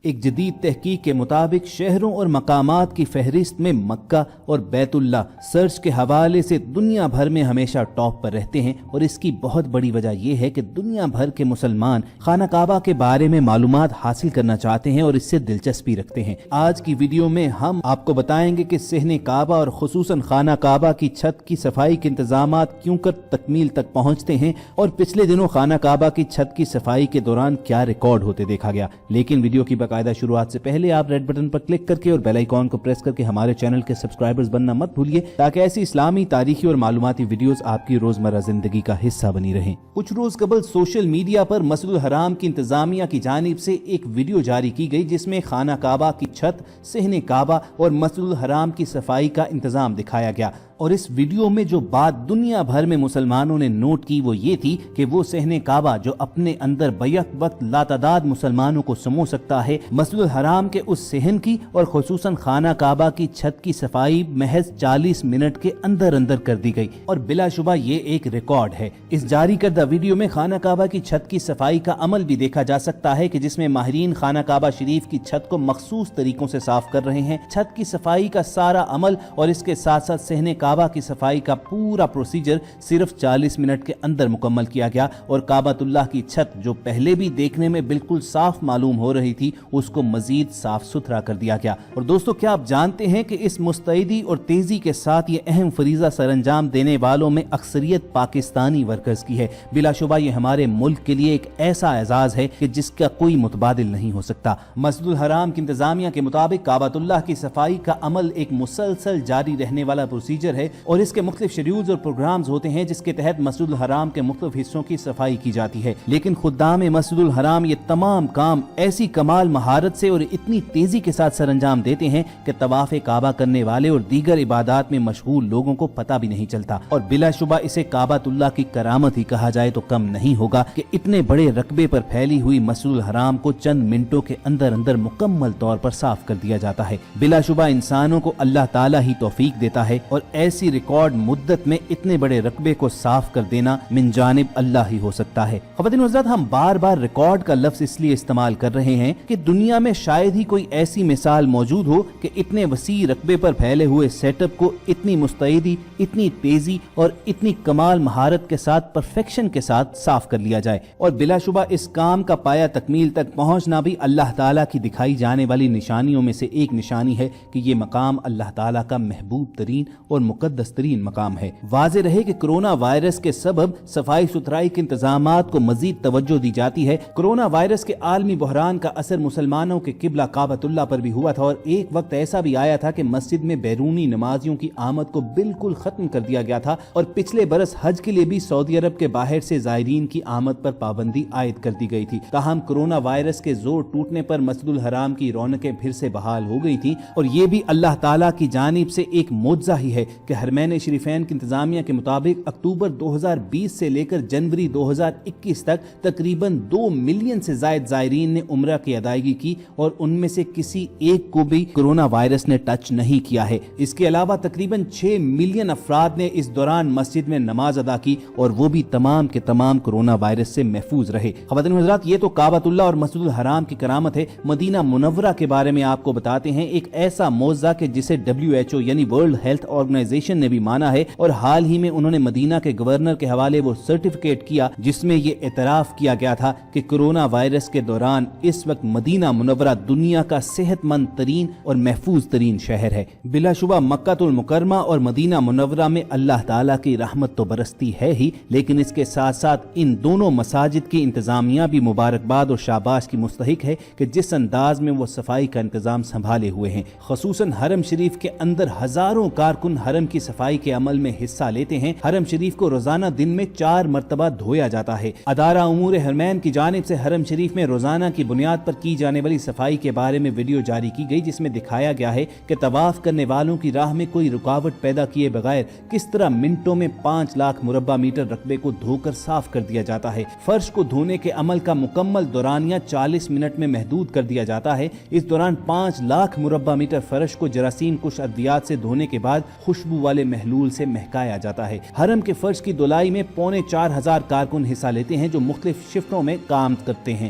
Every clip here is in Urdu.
ایک جدید تحقیق کے مطابق شہروں اور مقامات کی فہرست میں مکہ اور بیت اللہ سرچ کے حوالے سے دنیا بھر میں ہمیشہ ٹاپ پر رہتے ہیں، اور اس کی بہت بڑی وجہ یہ ہے کہ دنیا بھر کے مسلمان خانہ کعبہ کے بارے میں معلومات حاصل کرنا چاہتے ہیں اور اس سے دلچسپی رکھتے ہیں۔ آج کی ویڈیو میں ہم آپ کو بتائیں گے کہ صحن کعبہ اور خصوصاً خانہ کعبہ کی چھت کی صفائی کے انتظامات کیوں کر تکمیل تک پہنچتے ہیں، اور پچھلے دنوں خانہ کعبہ کی چھت کی صفائی کے دوران کیا ریکارڈ ہوتے دیکھا گیا۔ لیکن ویڈیو کی باقاعدہ شروعات سے پہلے آپ ریڈ بٹن پر کلک کر کے اور بیل آئیکن کو پریس کر کے ہمارے چینل کے سبسکرائبرز بننا مت بھولیے، تاکہ ایسی اسلامی، تاریخی اور معلوماتی ویڈیوز آپ کی روزمرہ زندگی کا حصہ بنی رہیں۔ کچھ روز قبل سوشل میڈیا پر مسجد الحرام کی انتظامیہ کی جانب سے ایک ویڈیو جاری کی گئی، جس میں خانہ کعبہ کی چھت، صحن کعبہ اور مسجد الحرام کی صفائی کا انتظام دکھایا گیا، اور اس ویڈیو میں جو بات دنیا بھر میں مسلمانوں نے نوٹ کی وہ یہ تھی کہ وہ صحن کعبہ جو اپنے اندر بیک وقت لاتعداد مسلمانوں کو سمو سکتا ہے، مسجد الحرام کے اس صحن کی اور خصوصاً خانہ کعبہ کی چھت کی صفائی محض 40 منٹ کے اندر اندر کر دی گئی، اور بلا شبہ یہ ایک ریکارڈ ہے۔ اس جاری کردہ ویڈیو میں خانہ کعبہ کی چھت کی صفائی کا عمل بھی دیکھا جا سکتا ہے، کہ جس میں ماہرین خانہ کعبہ شریف کی چھت کو مخصوص طریقوں سے صاف کر رہے ہیں۔ چھت کی صفائی کا سارا عمل اور اس کے ساتھ ساتھ صحن کعبہ کی صفائی کا پورا پروسیجر صرف 40 منٹ کے اندر مکمل کیا گیا، اور کعبۃ اللہ کی چھت جو پہلے بھی دیکھنے میں بالکل صاف معلوم ہو رہی تھی، اس کو مزید صاف ستھرا کر دیا گیا۔ اور دوستو، کیا آپ جانتے ہیں کہ اس مستعدی اور تیزی کے ساتھ یہ اہم فریضہ سر انجام دینے والوں میں اکثریت پاکستانی ورکرز کی ہے؟ بلا شبہ یہ ہمارے ملک کے لیے ایک ایسا اعزاز ہے کہ جس کا کوئی متبادل نہیں ہو سکتا۔ مسجد الحرام کی انتظامیہ کے مطابق کعبۃ اللہ کی صفائی کا عمل ایک مسلسل جاری رہنے والا پروسیجر ہے، اور اس کے مختلف شیڈیولز اور پروگرامز ہوتے ہیں جس کے تحت مسجد الحرام کے مختلف حصوں کی صفائی کی جاتی ہے۔ لیکن خدام مسجد الحرام یہ تمام کام ایسی کمال مہارت سے اور اتنی تیزی کے ساتھ سر انجام دیتے ہیں کہ طواف کعبہ کرنے والے اور دیگر عبادات میں مشغول لوگوں کو پتہ بھی نہیں چلتا، اور بلا شبہ اسے کعبۃ اللہ کی کرامت ہی کہا جائے تو کم نہیں ہوگا کہ اتنے بڑے رقبے پر پھیلی ہوئی مسجد الحرام کو چند منٹوں کے اندر اندر مکمل طور پر صاف کر دیا جاتا ہے۔ بلا شبہ انسانوں کو اللہ تعالیٰ ہی توفیق دیتا ہے، اور ایسی ریکارڈ مدت میں اتنے بڑے رقبے کو صاف کر دینا من جانب اللہ ہی ہو سکتا ہے۔ خواتین و حضرات، ہم بار بار ریکارڈ کا لفظ اس لیے استعمال کر رہے ہیں کہ دنیا میں شاید ہی کوئی ایسی مثال موجود ہو کہ اتنے وسیع رقبے پر پھیلے ہوئے سیٹ اپ کو اتنی مستعدی، اتنی تیزی اور اتنی کمال مہارت کے ساتھ، پرفیکشن کے ساتھ صاف کر لیا جائے۔ اور بلا شبہ اس کام کا پایہ تکمیل تک پہنچنا بھی اللہ تعالیٰ کی دکھائی جانے والی نشانیوں میں سے ایک نشانی ہے کہ یہ مقام اللہ تعالیٰ کا محبوب ترین اور مقدس ترین مقام ہے۔ واضح رہے کہ کرونا وائرس کے سبب صفائی ستھرائی کے انتظامات کو مزید توجہ دی جاتی ہے۔ کرونا وائرس کے عالمی بحران کا اثر مسلمانوں کے قبلہ کعبۃ اللہ پر بھی ہوا تھا، اور ایک وقت ایسا بھی آیا تھا کہ مسجد میں بیرونی نمازیوں کی آمد کو بالکل ختم کر دیا گیا تھا، اور پچھلے برس حج کے لیے بھی سعودی عرب کے باہر سے زائرین کی آمد پر پابندی عائد کر دی گئی تھی۔ تاہم کرونا وائرس کے زور ٹوٹنے پر مسجد الحرام کی رونقیں پھر سے بحال ہو گئی تھیں، اور یہ بھی اللہ تعالیٰ کی جانب سے ایک معجزہ ہی ہے کہ حرمین شریفین کی انتظامیہ کے مطابق اکتوبر 2020 سے لے کر جنوری 2021 تک تقریباً 2 ملین سے زائد زائرین نے عمرہ کی ادائیگی کی، اور ان میں سے کسی ایک کو بھی کرونا وائرس نے ٹچ نہیں کیا ہے۔ اس کے علاوہ تقریباً 6 ملین افراد نے اس دوران مسجد میں نماز ادا کی، اور وہ بھی تمام کے تمام کرونا وائرس سے محفوظ رہے۔ خواتین و حضرات، یہ تو کعبۃ اللہ اور مسجد الحرام کی کرامت ہے۔ مدینہ منورہ کے بارے میں آپ کو بتاتے ہیں، ایک ایسا معجزہ کہ جسے WHO یعنی ورلڈ ہیلتھ آرگنائزیشن نے بھی مانا ہے، اور حال ہی میں انہوں نے مدینہ کے گورنر کے حوالے وہ سرٹیفکیٹ کیا جس میں یہ اعتراف کیا گیا تھا کہ کرونا وائرس کے دوران اس وقت مدینہ منورہ دنیا کا صحت مند ترین اور محفوظ ترین شہر ہے۔ بلا شبہ مکہ المکرمہ اور مدینہ منورہ میں اللہ تعالیٰ کی رحمت تو برستی ہے ہی، لیکن اس کے ساتھ ساتھ ان دونوں مساجد کی انتظامیہ بھی مبارکباد اور شاباش کی مستحق ہے کہ جس انداز میں وہ صفائی کا انتظام سنبھالے ہوئے ہیں۔ خصوصاً حرم شریف کے اندر ہزاروں کارکن حرم کی صفائی کے عمل میں حصہ لیتے ہیں۔ حرم شریف کو روزانہ دن میں 4 مرتبہ دھویا جاتا ہے۔ ادارہ امور حرمین کی جانب سے حرم شریف میں روزانہ کی بنیاد پر کی جانے والی صفائی کے بارے میں ویڈیو جاری کی گئی، جس میں دکھایا گیا ہے کہ طواف کرنے والوں کی راہ میں کوئی رکاوٹ پیدا کیے بغیر کس طرح منٹوں میں 5 لاکھ مربع میٹر رقبے کو دھو کر صاف کر دیا جاتا ہے۔ فرش کو دھونے کے عمل کا مکمل دورانیہ 40 منٹ میں محدود کر دیا جاتا ہے۔ اس دوران 5 لاکھ مربع میٹر فرش کو جراثیم کش ادویات سے دھونے کے بعد خوشبو والے محلول سے مہکایا جاتا ہے۔ حرم کے فرش کی دھلائی میں 4,500 کارکن حصہ لیتے ہیں جو مختلف شفٹوں میں کام کرتے ہیں۔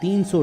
300